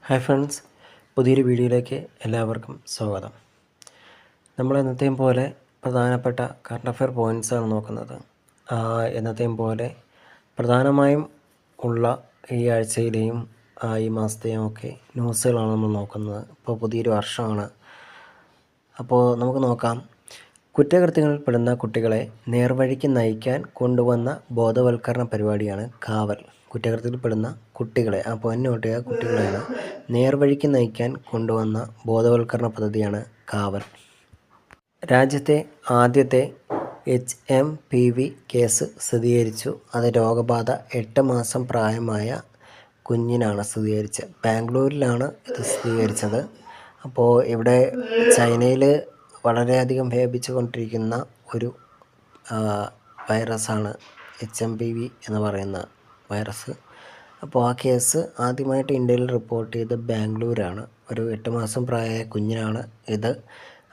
Hi friends, പുതിയൊരു വീഡിയോയിലേക്ക് എല്ലാവർക്കും സ്വാഗതം. നമ്മൾ എന്നത്തെയും പോലെ പ്രധാനപ്പെട്ട കറണ്ട് അഫെയർ പോയിൻറ്റ്സാണ് നോക്കുന്നത്. എന്നത്തെയും പോലെ പ്രധാനമായും ഉള്ള ഈ ആഴ്ചയിലെയും ഈ മാസത്തെയും ഒക്കെ ന്യൂസുകളാണ് നമ്മൾ നോക്കുന്നത്. ഇപ്പോൾ പുതിയൊരു വർഷമാണ്. അപ്പോൾ നമുക്ക് നോക്കാം. കുറ്റകൃത്യങ്ങളിൽ പെടുന്ന കുട്ടികളെ നേർവഴിക്ക് നയിക്കാൻ കൊണ്ടുവന്ന ബോധവൽക്കരണ പരിപാടിയാണ് കാവൽ. കുറ്റകൃത്യത്തിൽപ്പെടുന്ന കുട്ടികളെ, ആ പോയിന്റ് നോട്ട് ചെയ്യുക, കുട്ടികളെയാണ് നേർവഴിക്ക് നയിക്കാൻ കൊണ്ടുവന്ന ബോധവൽക്കരണ പദ്ധതിയാണ് കാവൽ. രാജ്യത്തെ ആദ്യത്തെ HMPV കേസ് സ്ഥിരീകരിച്ചു. അത് രോഗബാധ 8 മാസം പ്രായമായ കുഞ്ഞിനാണ് സ്ഥിരീകരിച്ചത്. ബാംഗ്ലൂരിലാണ് ഇത് സ്ഥിരീകരിച്ചത്. അപ്പോൾ ഇവിടെ ചൈനയിൽ വളരെയധികം വ്യാപിച്ചു കൊണ്ടിരിക്കുന്ന ഒരു വൈറസാണ് HMPV എന്ന് പറയുന്ന വൈറസ്. അപ്പോൾ ആ കേസ് ആദ്യമായിട്ട് ഇന്ത്യയിൽ റിപ്പോർട്ട് ചെയ്ത് ബാംഗ്ലൂരാണ്. ഒരു 8 മാസം പ്രായമായ കുഞ്ഞിനാണ് ഇത്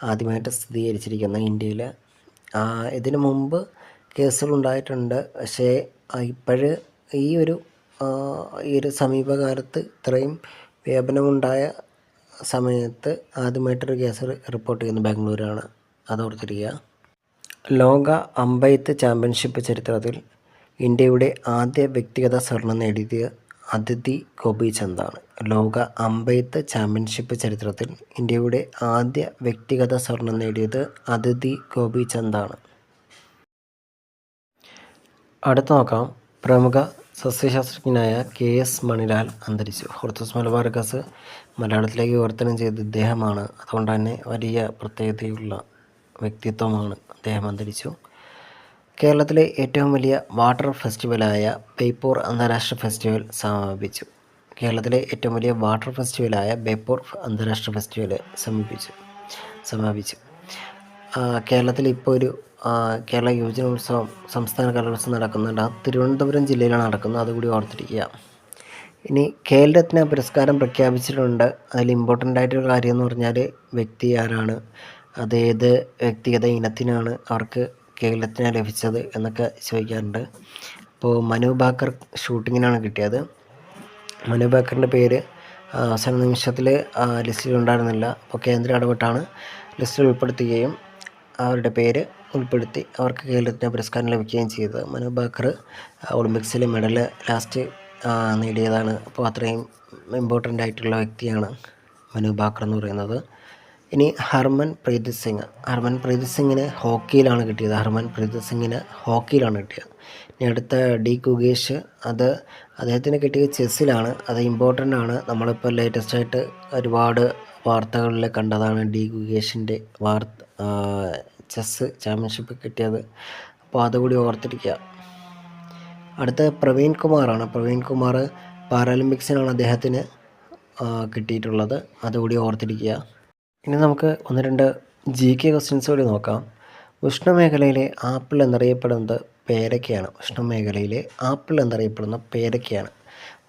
ആദ്യമായിട്ട് സ്ഥിരീകരിച്ചിരിക്കുന്നത് ഇന്ത്യയിൽ. ഇതിനു മുമ്പ് കേസുകളുണ്ടായിട്ടുണ്ട്. പക്ഷേ ഈ ഒരു സമീപകാലത്ത് ഇത്രയും വ്യാപനമുണ്ടായ സമയത്ത് ആദ്യമായിട്ടൊരു കേസ് റിപ്പോർട്ട് ചെയ്യുന്നത് ബാംഗ്ലൂരാണ്. അത് ഓർത്തിരിക്കുക. ലോക അമ്പെയ്ത്ത് ചാമ്പ്യൻഷിപ്പ് ചരിത്രത്തിൽ ഇന്ത്യയുടെ ആദ്യ വ്യക്തിഗത സ്വർണം നേടിയത് അദിതി ഗോപിചന്ദാണ്. ലോക അമ്പെയ്ത്ത് ചാമ്പ്യൻഷിപ്പ് ചരിത്രത്തിൽ ഇന്ത്യയുടെ ആദ്യ വ്യക്തിഗത സ്വർണം നേടിയത് അദിതി ഗോപിചന്ദാണ്. അടുത്ത് നോക്കാം. പ്രമുഖ സസ്യശാസ്ത്രജ്ഞനായ KS മണിലാൽ അന്തരിച്ചു. ഹോർത്തൂസ് മലബാറിക്കസ് മലയാളത്തിലേക്ക് വിവർത്തനം ചെയ്ത ഇദ്ദേഹമാണ്. അതുകൊണ്ട് തന്നെ വലിയ പ്രത്യേകതയുള്ള വ്യക്തിത്വമാണ്. അദ്ദേഹം അന്തരിച്ചു. കേരളത്തിലെ ഏറ്റവും വലിയ വാട്ടർ ഫെസ്റ്റിവലായ ബേപ്പൂർ അന്താരാഷ്ട്ര ഫെസ്റ്റിവൽ സമാപിച്ചു. കേരളത്തിലെ ഏറ്റവും വലിയ വാട്ടർ ഫെസ്റ്റിവലായ ബേപ്പൂർ അന്താരാഷ്ട്ര ഫെസ്റ്റിവൽ സമാപിച്ചു. കേരളത്തിൽ ഇപ്പോൾ ഒരു കേരള യുവജനോത്സവം, സംസ്ഥാന കലോത്സവം നടക്കുന്നുണ്ട്. അത് തിരുവനന്തപുരം ജില്ലയിലാണ് നടക്കുന്നത്. അതുകൂടി ഓർത്തിരിക്കുക. ഇനി ഖേൽരത്ന പുരസ്കാരം പ്രഖ്യാപിച്ചിട്ടുണ്ട്. അതിൽ ഇമ്പോർട്ടൻ്റ് ആയിട്ടുള്ള കാര്യം എന്ന് പറഞ്ഞാൽ വ്യക്തി ആരാണ്, അതേത് വ്യക്തിഗത ഇനത്തിനാണ് അവർക്ക് ഖേൽരത്ന ലഭിച്ചത് എന്നൊക്കെ ചോദിക്കാറുണ്ട്. അപ്പോൾ മനു ഭാക്കർ ഷൂട്ടിങ്ങിനാണ് കിട്ടിയത്. മനു ഭാക്കറിൻ്റെ പേര് അവസാന നിമിഷത്തിൽ ലിസ്റ്റിൽ ഉണ്ടായിരുന്നില്ല. അപ്പോൾ കേന്ദ്രം ഇടപെട്ടാണ് ലിസ്റ്റിൽ ഉൾപ്പെടുത്തുകയും അവരുടെ പേര് ഉൾപ്പെടുത്തി അവർക്ക് ഖേൽരത്ന പുരസ്കാരം ലഭിക്കുകയും ചെയ്തത്. മനു ഭാക്കർ ഒളിമ്പിക്സിൽ മെഡൽ ലാസ്റ്റ് നേടിയതാണ്. അപ്പോൾ അത്രയും ഇമ്പോർട്ടൻ്റ് ആയിട്ടുള്ള വ്യക്തിയാണ് മനു ഭാക്കർ എന്ന് പറയുന്നത്. ഇനി ഹർമൻ പ്രീത് സിംഗിന് ഹോക്കിയിലാണ് കിട്ടിയത്. ഇനി അടുത്ത ഡി ഗുഗേഷ്, അത് അദ്ദേഹത്തിന് കിട്ടിയത് ചെസ്സിലാണ്. അത് ഇമ്പോർട്ടൻ്റ് ആണ്. നമ്മളിപ്പോൾ ലേറ്റസ്റ്റായിട്ട് ഒരുപാട് വാർത്തകളിൽ കണ്ടതാണ് ഡി ഗുഗേഷിൻ്റെ ചെസ്സ് ചാമ്പ്യൻഷിപ്പ് കിട്ടിയത്. അപ്പോൾ അതുകൂടി ഓർത്തിരിക്കുക. അടുത്ത പ്രവീൺ കുമാർ പാരാലിമ്പിക്സിനാണ് അദ്ദേഹത്തിന് കിട്ടിയിട്ടുള്ളത്. അതുകൂടി ഓർത്തിരിക്കുക. ഇനി നമുക്ക് 1-2 GK ക്വസ്റ്റ്യൻസ് കൂടി നോക്കാം. ഉഷ്ണമേഖലയിലെ ആപ്പിൾ എന്നറിയപ്പെടുന്നത് പേരയ്ക്കയാണ്.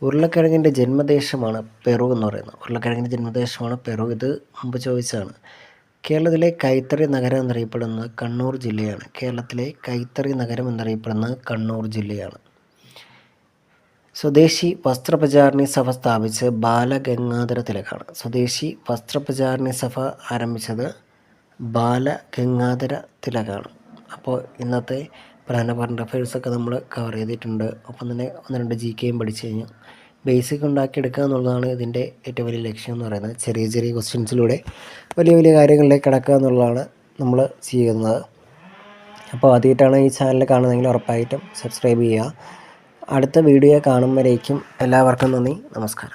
ഉരുളക്കിഴങ്ങിൻ്റെ ജന്മദേശമാണ് പെറു എന്ന് പറയുന്നത്. ഇത് മുമ്പ് ചോദിച്ചതാണ്. കേരളത്തിലെ കൈത്തറി നഗരം എന്നറിയപ്പെടുന്നത് കണ്ണൂർ ജില്ലയാണ്. സ്വദേശി വസ്ത്രപ്രചാരണി സഭ സ്ഥാപിച്ച് ബാലഗംഗാധര ആരംഭിച്ചത് ബാലഗംഗാധര തിലകാണ്. അപ്പോൾ ഇന്നത്തെ പ്രധാന കറണ്ട് അഫയേഴ്സൊക്കെ നമ്മൾ കവർ ചെയ്തിട്ടുണ്ട്. ഒപ്പം തന്നെ 1-2 GKയും പഠിച്ചു കഴിഞ്ഞു. ബേസിക് ഉണ്ടാക്കിയെടുക്കുക എന്നുള്ളതാണ് ഇതിൻ്റെ ഏറ്റവും വലിയ ലക്ഷ്യം എന്ന് പറയുന്നത്. ചെറിയ ചെറിയ ക്വസ്റ്റ്യൻസിലൂടെ വലിയ വലിയ കാര്യങ്ങളിലേക്ക് കിടക്കുക എന്നുള്ളതാണ് നമ്മൾ ചെയ്യുന്നത്. അപ്പോൾ ആദ്യമായിട്ടാണ് ഈ ചാനൽ കാണുന്നതെങ്കിൽ ഉറപ്പായിട്ടും സബ്സ്ക്രൈബ് ചെയ്യുക. അടുത്ത വീഡിയോ കാണുമ്പോഴേക്കും എല്ലാവർക്കും നന്ദി, നമസ്കാരം.